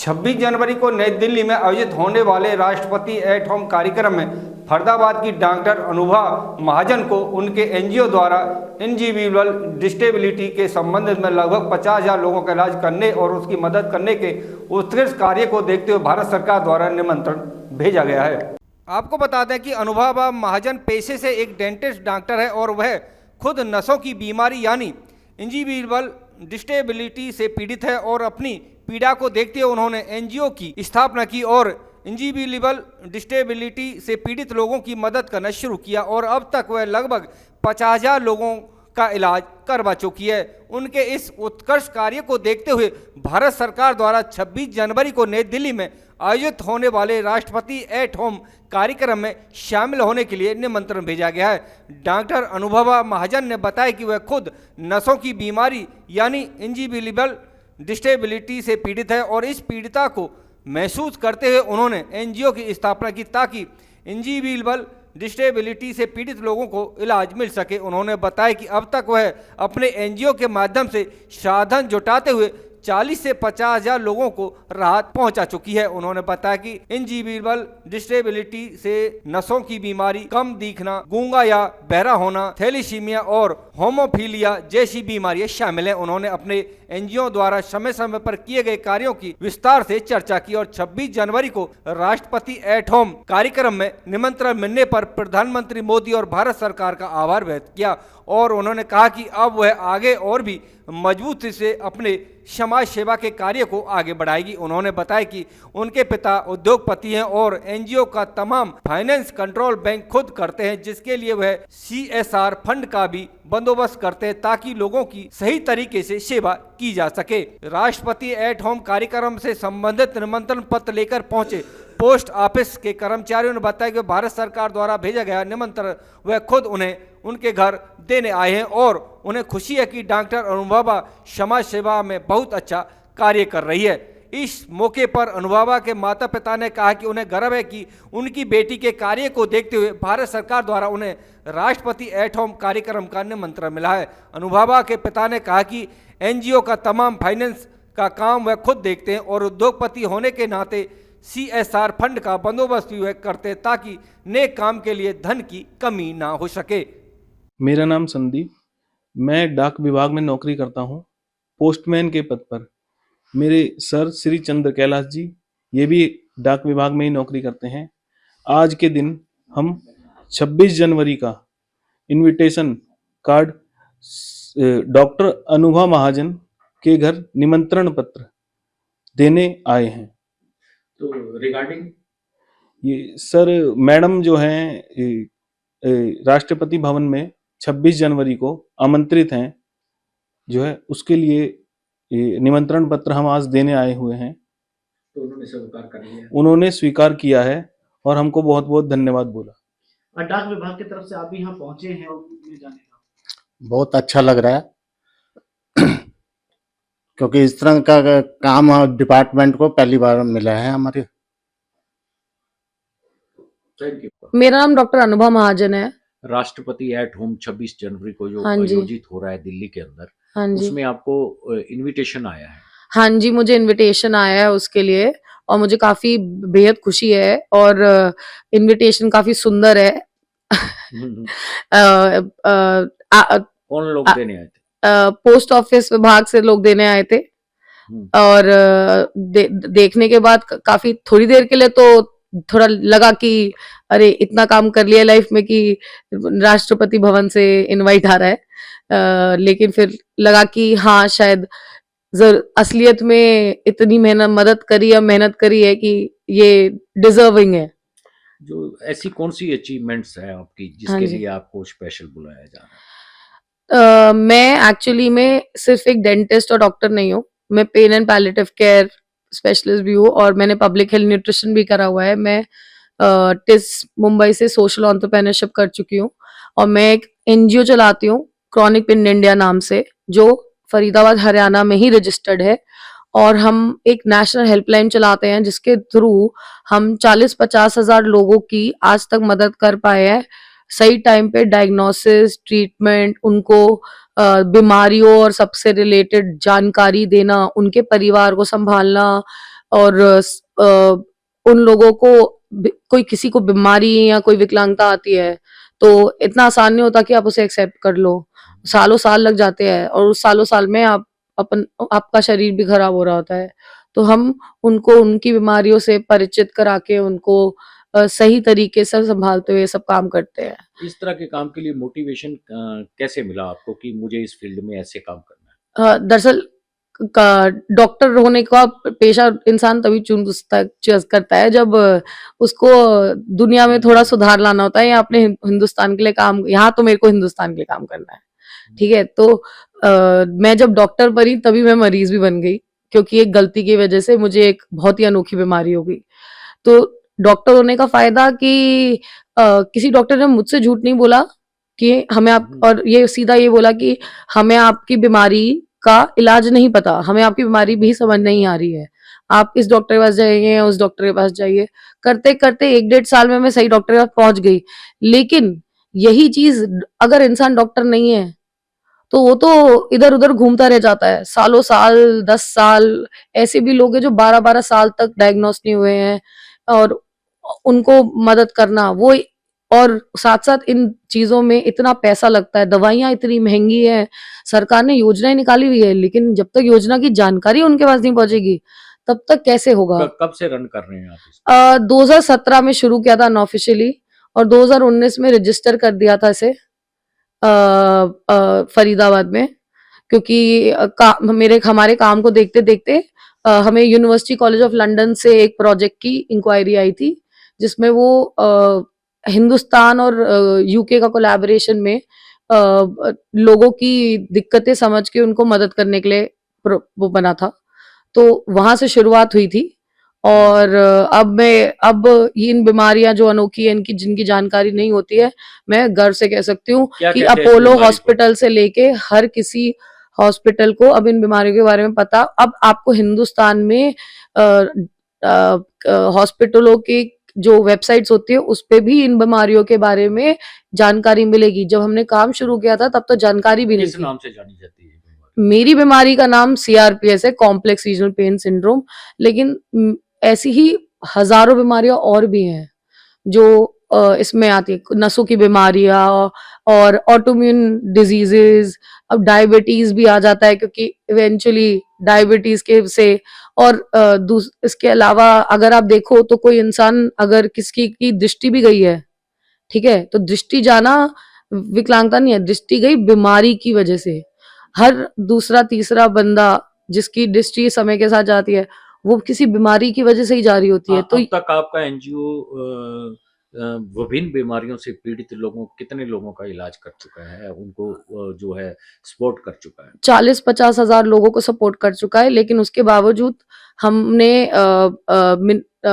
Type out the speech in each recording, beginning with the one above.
26 जनवरी को नई दिल्ली में आयोजित होने वाले राष्ट्रपति एट होम कार्यक्रम में फरीदाबाद की डॉक्टर अनुभा महाजन को उनके एनजीओ द्वारा इंडिविजुअल डिसेबिलिटी के संबंध में लगभग 50,000 लोगों का इलाज करने और उसकी मदद करने के उत्कृष्ट कार्य को देखते हुए भारत सरकार द्वारा निमंत्रण भेजा गया है। आपको बता दें कि अनुभा महाजन पेशे से एक डेंटिस्ट डॉक्टर है और वह खुद नसों की बीमारी यानी इंडिविजुअल डिसेबिलिटी से पीड़ित है और अपनी पीड़ा को देखते हुए उन्होंने एनजीओ की स्थापना की और इंडिविजुअल डिसेबिलिटी से पीड़ित लोगों की मदद करना शुरू किया और अब तक वह लगभग 50,000 लोगों का इलाज करवा चुकी है। उनके इस उत्कृष्ट कार्य को देखते हुए भारत सरकार द्वारा 26 जनवरी को नई दिल्ली में आयोजित होने वाले राष्ट्रपति एट होम कार्यक्रम में शामिल होने के लिए निमंत्रण भेजा गया है। डॉक्टर अनुभा महाजन ने बताया कि वह खुद नसों की बीमारी यानी इंडिविजुअल डिसेबिलिटी से पीड़ित है और इस पीड़िता को महसूस करते हुए उन्होंने एनजीओ की स्थापना की ताकि इंडिविजुअल डिसेबिलिटी से पीड़ित लोगों को इलाज मिल सके। उन्होंने बताया कि अब तक वह अपने एनजीओ के माध्यम से साधन जुटाते हुए 40 से 50,000 लोगों को राहत पहुंचा चुकी है। उन्होंने बताया कि इंडिविजुअल डिसेबिलिटी से नसों की बीमारी, कम दिखना, गूंगा या बहरा होना, थैलीसीमिया और होमोफीलिया जैसी बीमारियां शामिल हैं। उन्होंने अपने एनजीओ द्वारा समय समय पर किए गए कार्यों की विस्तार से चर्चा की और 26 जनवरी को राष्ट्रपति एट होम कार्यक्रम में निमंत्रण मिलने पर प्रधानमंत्री मोदी और भारत सरकार का आभार व्यक्त किया और उन्होंने कहा कि अब वह आगे और भी मजबूती से अपने समाज सेवा के कार्य को आगे बढ़ाएगी। उन्होंने बताया कि उनके पिता उद्योगपति हैं और एनजीओ का तमाम फाइनेंस कंट्रोल बैंक खुद करते हैं, जिसके लिए वह CSR फंड का भी बंदोबस्त करते हैं ताकि लोगों की सही तरीके से सेवा की जा सके। राष्ट्रपति एट होम कार्यक्रम से संबंधित निमंत्रण पत्र लेकर पहुंचे पोस्ट ऑफिस के कर्मचारियों ने बताया कि भारत सरकार द्वारा भेजा गया निमंत्रण वह खुद उन्हें उनके घर देने आए हैं और उन्हें खुशी है कि डॉक्टर अनुभा समाज सेवा में बहुत अच्छा कार्य कर रही है। इस मौके पर अनुभा के माता पिता ने कहा कि उन्हें गर्व है कि उनकी बेटी के कार्य को देखते हुए भारत सरकार द्वारा उन्हें राष्ट्रपति एट होम कार्यक्रम का निमंत्रण मिला है। अनुभा के पिता ने कहा कि एनजीओ का तमाम फाइनेंस का काम वह खुद देखते हैं और उद्योगपति होने के नाते CSR फंड का बंदोबस्त भी वह करते ताकि नेक काम के लिए धन की कमी ना हो सके। मेरा नाम संदीप, मैं डाक विभाग में नौकरी करता हूँ, पोस्टमैन के पद पर। मेरे सर श्री चंद्र कैलाश जी ये भी डाक विभाग में ही नौकरी करते हैं। आज के दिन हम 26 जनवरी का इनविटेशन कार्ड डॉक्टर अनुभा महाजन के घर निमंत्रण पत्र देने आए हैं। तो रिगार्डिंग ये सर मैडम जो हैं राष्ट्रपति भवन में 26 जनवरी को आमंत्रित हैं, जो है उसके लिए ये निमंत्रण पत्र हम आज देने आए हुए हैं। तो उन्होंने स्वीकार कर लिया, उन्होंने स्वीकार किया है और हमको बहुत बहुत धन्यवाद बोला। और डाक विभाग की तरफ से आप भी यहाँ पहुंचे हैं और जाने का बहुत अच्छा लग रहा है क्योंकि इस तरह का काम डिपार्टमेंट को पहली बार मिला है हमारे। Thank you. मेरा नाम डॉक्टर अनुभा महाजन है। राष्ट्रपति एट होम 26 जनवरी को जो हाँ जी। आयोजित हो रहा है दिल्ली के अंदर, हाँ जी, उसमें आपको इनविटेशन आया है। हाँ जी, मुझे इनविटेशन आया है उसके लिए और मुझे काफी बेहद खुशी है और इनविटेशन काफी सुंदर है। कौन लोग देने आए थे? पोस्ट ऑफिस विभाग से लोग देने आए थे और देखने के बाद काफी थोड़ी देर के लिए तो थोड़ा लगा कि अरे इतना काम कर लिया लाइफ में कि राष्ट्रपति भवन से इनवाइट आ रहा है, लेकिन फिर लगा कि हाँ शायद असलियत में इतनी मेहनत करी है कि ये डिजर्विंग है। जो ऐसी कौन सी अचीवमेंट्स है आपकी हाँ जिसके जी। लिए आपको स्पेशल बुलाया जा रहा है? मैं एक्चुअली में सिर्फ एक डेंटिस्ट और डॉक्टर नहीं हूँ, मैं pain and palliative care specialist भी हूँ और मैंने पब्लिक हेल्थ न्यूट्रिशन भी करा हुआ है। मैं टिस मुंबई से सोशल एंटरप्रेन्योरशिप कर चुकी हूँ और मैं एक एनजीओ चलाती हूँ क्रॉनिक पेन इंडिया नाम से, जो फरीदाबाद हरियाणा में ही रजिस्टर्ड है और हम एक नेशनल हेल्पलाइन चलाते हैं जिसके थ्रू हम 40-50 हजार लोगों की आज तक मदद कर पाए हैं। सही टाइम पे डायग्नोसिस, ट्रीटमेंट, उनको बीमारियों और सबसे रिलेटेड जानकारी देना, उनके परिवार को संभालना, और उन लोगों को कोई किसी को बीमारी या कोई विकलांगता आती है तो इतना आसान नहीं होता कि आप उसे एक्सेप्ट कर लो, सालों साल लग जाते हैं और उस सालों साल में आपका शरीर भी खराब हो रहा होता है। तो हम उनको उनकी बीमारियों से परिचित करा के उनको सही तरीके से संभालते हुए सब काम करते हैं। इस तरह के काम के लिए मोटिवेशन कैसे मिला आपको कि मुझे इस फील्ड में ऐसे काम करना है? दरअसल डॉक्टर होने का पेशा इंसान तभी चूज करता है जब उसको दुनिया में थोड़ा सुधार लाना होता है या अपने हिंदुस्तान के लिए काम, यहाँ तो मेरे को हिंदुस्तान के लिए काम करना है, ठीक है। तो मैं जब डॉक्टर बनी तभी मैं मरीज भी बन गई, क्योंकि एक गलती की वजह से मुझे एक बहुत ही अनोखी बीमारी हो गई। तो डॉक्टर होने का फायदा कि किसी डॉक्टर ने मुझसे झूठ नहीं बोला कि हमें आप, और ये सीधा ये बोला कि हमें आपकी बीमारी का इलाज नहीं पता, हमें आपकी बीमारी भी समझ नहीं आ रही है, आप इस डॉक्टर के पास जाइए या उस डॉक्टर के पास जाइए। करते करते 1-1.5 साल में मैं सही डॉक्टर के पास पहुंच गई। लेकिन यही चीज अगर इंसान डॉक्टर नहीं है तो वो तो इधर उधर घूमता रह जाता है, सालों साल 10 साल। ऐसे भी लोग हैं जो 12-12 साल तक डायग्नोस नहीं हुए हैं, और उनको मदद करना वो, और साथ साथ इन चीजों में इतना पैसा लगता है, दवाइयां इतनी महंगी है, सरकार ने योजनाएं निकाली हुई है, लेकिन जब तक योजना की जानकारी उनके पास नहीं पहुंचेगी तब तक कैसे होगा। कब से रन कर रहे हैं आप इसको? 2017 में शुरू किया था अनऑफिशियली, और 2019 में रजिस्टर कर दिया था इसे फरीदाबाद में, क्योंकि हमारे काम को देखते देखते हमें यूनिवर्सिटी कॉलेज ऑफ लंदन से एक प्रोजेक्ट की इंक्वायरी आई थी, जिसमें वो हिंदुस्तान और यूके का कोलैबोरेशन में लोगों की दिक्कतें समझ के उनको मदद करने के लिए वो बना था। तो वहां से शुरुआत हुई थी, और अब इन बीमारियां जो अनोखी है, इनकी जिनकी जानकारी नहीं होती है, मैं गर्व से कह सकती हूँ क्या कि कहते हैं इस अपोलो बीमारी को? हॉस्पिटल से लेके हर किसी हॉस्पिटल को अब इन बीमारियों के बारे में पता। अब आपको हिंदुस्तान में हॉस्पिटलों की जो वेबसाइट्स होती है उस पे भी इन बीमारियों के बारे में जानकारी मिलेगी। जब हमने काम शुरू किया था तब तो जानकारी भी नहीं किस थी। नाम से जानी जाती है ये बीमारी? मेरी बीमारी का नाम CRPS है, कॉम्प्लेक्स रीजनल पेन सिंड्रोम, लेकिन ऐसी ही हजारों बीमारियां और भी हैं जो इसमें आती है, नसों की बीमारियां और ऑटोइम्यून डिजीजेस। अब डायबिटीज भी आ जाता है, क्योंकि इवेंचुअली डायबिटीज के से, और इसके अलावा अगर आप देखो तो कोई इंसान, अगर किसी की दृष्टि भी गई है, ठीक है, तो दृष्टि जाना विकलांगता नहीं है, दृष्टि गई बीमारी की वजह से। हर दूसरा तीसरा बंदा जिसकी दृष्टि समय के साथ जाती है वो किसी बीमारी की वजह से ही जा रही होती है। तो अब तक आपका एनजीओ विभिन्न बीमारियों से पीड़ित कितने लोगों का इलाज कर चुका है, उनको जो है सपोर्ट कर चुका है? 40-50 हजार लोगों को सपोर्ट कर चुका है, लेकिन उसके बावजूद हमने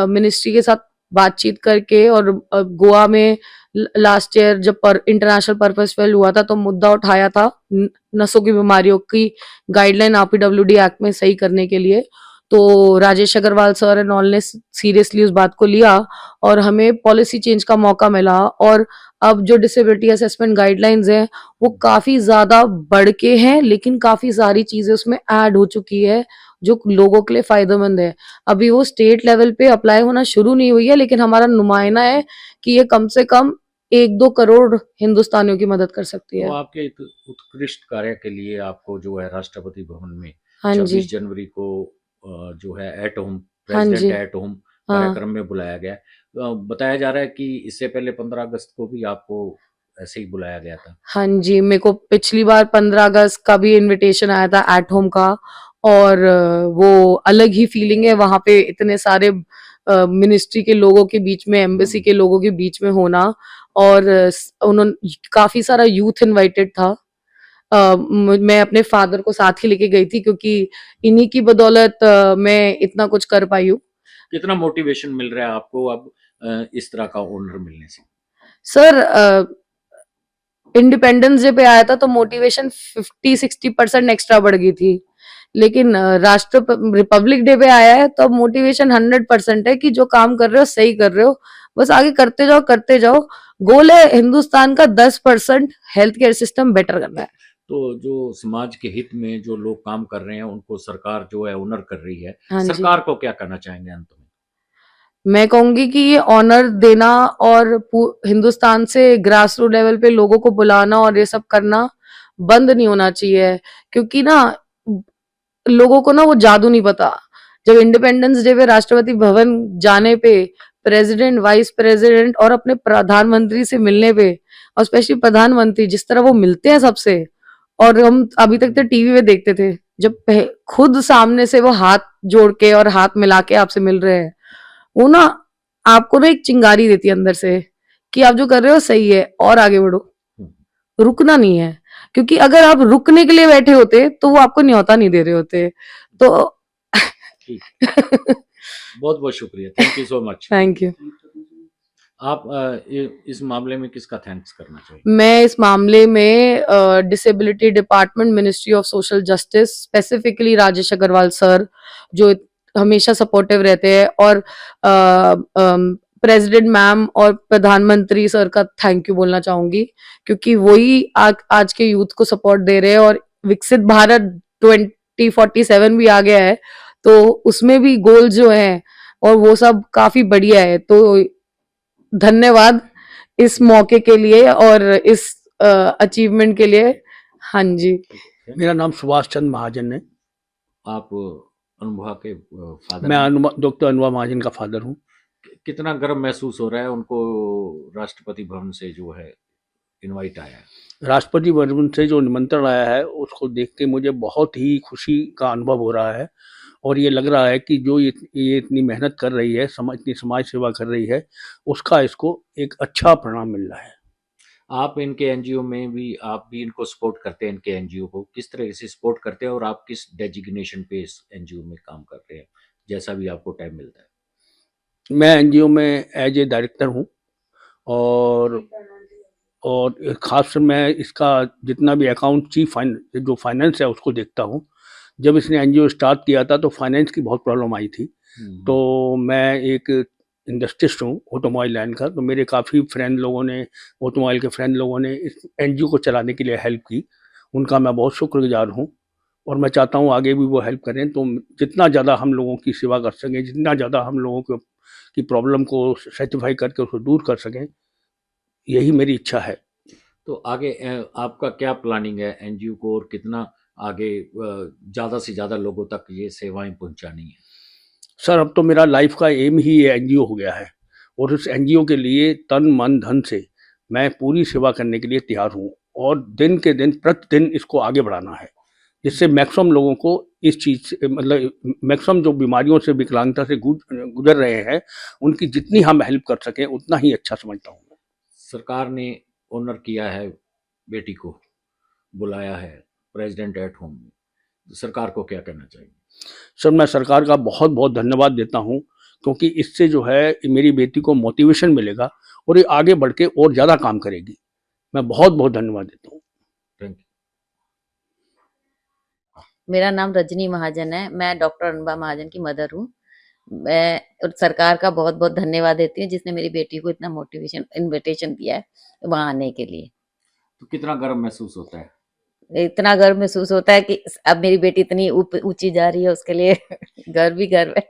मिनिस्ट्री के साथ बातचीत करके, और गोवा में लास्ट ईयर जब इंटरनेशनल पर्पस फेस्टिवल हुआ था तो मुद्दा उठाया था नसों की बीमारियों की गाइडलाइन RPWD एक्ट में सही करने के लिए। तो Rajesh Agarwal sir and all ने सीरियसली उस बात को लिया और हमें पॉलिसी चेंज का मौका मिला, और अब जो डिसेबिलिटी असेसमेंट गाइडलाइंस हैं वो काफी ज्यादा बढ़ के हैं, लेकिन काफी सारी चीजें उसमें ऐड हो चुकी है जो लोगों के लिए फायदेमंद है। अभी वो स्टेट लेवल पे अप्लाई होना शुरू नहीं हुई है, लेकिन हमारा नुमाइना है कि ये कम से कम 1-2 करोड़ हिंदुस्तानियों की मदद कर सकती है। तो आपके उत्कृष्ट कार्य के लिए आपको जो है राष्ट्रपति भवन में हाँ जी, 26 जनवरी को जो है एट होम, हाँ जी, प्रेसिडेंट एट होम हाँ। कार्यक्रम में बुलाया गया। बताया जा रहा है कि इससे पहले 15 अगस्त को भी आपको ऐसे ही बुलाया गया था। हाँ जी, मेरे को पिछली बार 15 अगस्त का भी इनविटेशन आया था एट होम का, और वो अलग ही फीलिंग है वहां पे इतने सारे मिनिस्ट्री के लोगों के बीच में, एम्बेसी के लोगों के बीच में होना, और उन्होंने काफी सारा यूथ इनवाइटेड था। मैं अपने फादर को साथ ही लेके गई थी, क्योंकि इन्हीं की बदौलत मैं इतना कुछ कर पाई हूँ। कितना मोटिवेशन मिल रहा है आपको अब इस तरह का ऑनर मिलने से? सर, इंडिपेंडेंस डे पे आया था तो मोटिवेशन 50-60% एक्स्ट्रा बढ़ गई थी, लेकिन रिपब्लिक डे पे आया है तो मोटिवेशन 100% है कि जो काम कर रहे हो सही कर रहे हो, बस आगे करते जाओ। गोल है हिंदुस्तान का 10% हेल्थ केयर सिस्टम बेटर करना है। तो जो समाज के हित में जो लोग काम कर रहे हैं उनको सरकार जो है ऑनर कर रही है, हाँ जी। सरकार को क्या करना चाहेंगे अंत में? मैं कहूंगी कि ये ऑनर देना और हिंदुस्तान से ग्रास रूट लेवल पे लोगों को बुलाना और ये सब करना बंद नहीं होना चाहिए, क्योंकि ना लोगों को ना वो जादू नहीं पता। जब इंडिपेंडेंस डे पे राष्ट्रपति भवन जाने पे प्रेसिडेंट, वाइस प्रेसिडेंट और अपने प्रधानमंत्री से मिलने पे, और स्पेशली प्रधानमंत्री जिस तरह वो मिलते हैं सबसे, और हम अभी तक तो टीवी में देखते थे, जब खुद सामने से वो हाथ जोड़ के और हाथ मिला के आपसे मिल रहे हैं, वो ना आपको ना एक चिंगारी देती है अंदर से कि आप जो कर रहे हो सही है और आगे बढ़ो, रुकना नहीं है। क्योंकि अगर आप रुकने के लिए बैठे होते तो वो आपको न्योता नहीं दे रहे होते। तो ठीक, बहुत बहुत शुक्रिया, thank you so much. Thank you. आप इस मामले में किसका थैंक्स करना चाहिए? मैं इस मामले में disability department, ministry of social justice, specifically Rajesh Agarwal sir जो हमेशा सपोर्टिव रहते हैं, और प्रेसिडेंट मैम और प्रधानमंत्री सर का थैंक यू बोलना चाहूंगी, क्योंकि वही आज के यूथ को सपोर्ट दे रहे हैं। और विकसित भारत 2047 भी आ गया है, तो उसमें भी गोल जो है और वो सब काफी बढ़िया है। तो धन्यवाद इस मौके के लिए और इस अचीवमेंट के लिए। हाँ जी। मेरा नाम सुभाष चंद्र महाजन है। आप अनुभा के फादर मैं डॉक्टर अनुभा महाजन का फादर हूँ। कितना गर्व महसूस हो रहा है उनको राष्ट्रपति भवन से जो है इनवाइट आया है? राष्ट्रपति भवन से जो निमंत्रण आया है उसको देख के मुझे बहुत ही खुशी का अनुभव हो रहा है, और ये लग रहा है कि जो ये इतनी मेहनत कर रही है, इतनी समाज सेवा कर रही है, उसका इसको एक अच्छा परिणाम मिल रहा है। आप इनके एनजीओ में भी, आप भी इनको सपोर्ट करते हैं, इनके एनजीओ को किस तरह से सपोर्ट करते हैं और आप किस डेजिग्नेशन पे इस एनजीओ में काम करते हैं, जैसा भी आपको टाइम मिलता है? मैं एनजीओ में एज ए डायरेक्टर हूँ, और खास मैं इसका जितना भी अकाउंट चीफ जो फाइनेंस है उसको देखता हूँ। जब इसने एनजीओ स्टार्ट किया था तो फाइनेंस की बहुत प्रॉब्लम आई थी, तो मैं एक इंडस्ट्रिस्ट हूँ ऑटोमोबाइल लाइन का, तो मेरे काफ़ी फ्रेंड लोगों ने, ऑटोमोबाइल के फ्रेंड लोगों ने इस एनजीओ को चलाने के लिए हेल्प की। उनका मैं बहुत शुक्रगुजार हूँ, और मैं चाहता हूँ आगे भी वो हेल्प करें। तो जितना ज़्यादा हम लोगों की सेवा कर सकें, जितना ज़्यादा हम लोगों की प्रॉब्लम को सेटिफाई करके उसको दूर कर सकें, यही मेरी इच्छा है। तो आगे आपका क्या प्लानिंग है एनजीओ को, और कितना आगे ज़्यादा से ज़्यादा लोगों तक ये सेवाएं पहुंचानी है? सर, अब तो मेरा लाइफ का एम ही ये एनजीओ हो गया है, और उस एनजीओ के लिए तन मन धन से मैं पूरी सेवा करने के लिए तैयार हूँ, और दिन के दिन प्रतिदिन इसको आगे बढ़ाना है, जिससे मैक्सिमम लोगों को इस चीज़ से, मतलब मैक्सिमम जो बीमारियों से, विकलांगता से गुजर रहे हैं, उनकी जितनी हम हेल्प कर सकें उतना ही अच्छा समझता हूँ। सरकार ने ऑनर किया है, बेटी को बुलाया है प्रेसिडेंट एट होम में, तो सरकार को क्या कहना चाहिए? सर, मैं सरकार का बहुत बहुत धन्यवाद देता हूँ, क्योंकि इससे जो है मेरी बेटी को मोटिवेशन मिलेगा और ये आगे बढ़ के और ज़्यादा काम करेगी। मैं बहुत बहुत धन्यवाद देता हूँ। Thank you. मेरा नाम रजनी महाजन है। मैं डॉक्टर अनुभा महाजन की मदर हूँ। मैं सरकार का बहुत बहुत धन्यवाद देती हूँ जिसने मेरी बेटी को इतना इनविटेशन दिया है वहाँ आने के लिए। तो कितना गर्व महसूस होता है? इतना गर्व महसूस होता है कि अब मेरी बेटी इतनी ऊंची जा रही है, उसके लिए गर्व ही गर्व है।